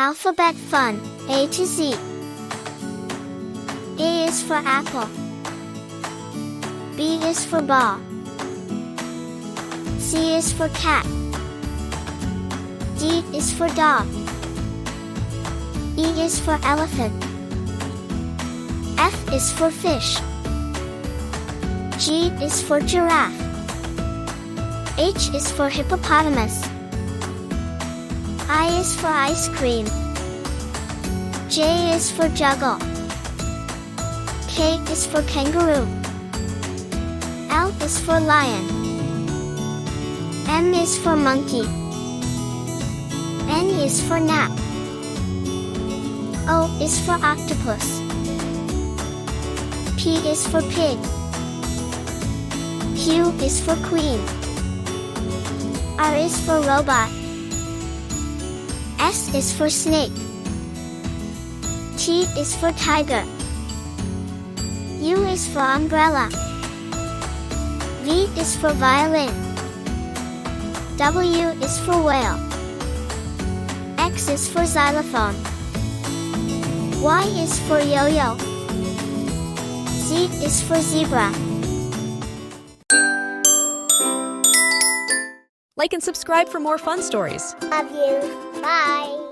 Alphabet fun, A to Z. A is for apple. B is for ball. C is for cat. D is for dog. E is for elephant. F is for fish. G is for giraffe. H is for hippopotamus. I is for ice cream. J is for juggle. K is for kangaroo. L is for lion. M is for monkey. N is for nap. O is for octopus. P is for pig. Q is for queen. R is for robot. S is for snake. T is for tiger. U is for umbrella. V is for violin. W is for whale. X is for xylophone. Y is for yo-yo. Z is for zebra. Like and subscribe for more fun stories. Love you. Bye.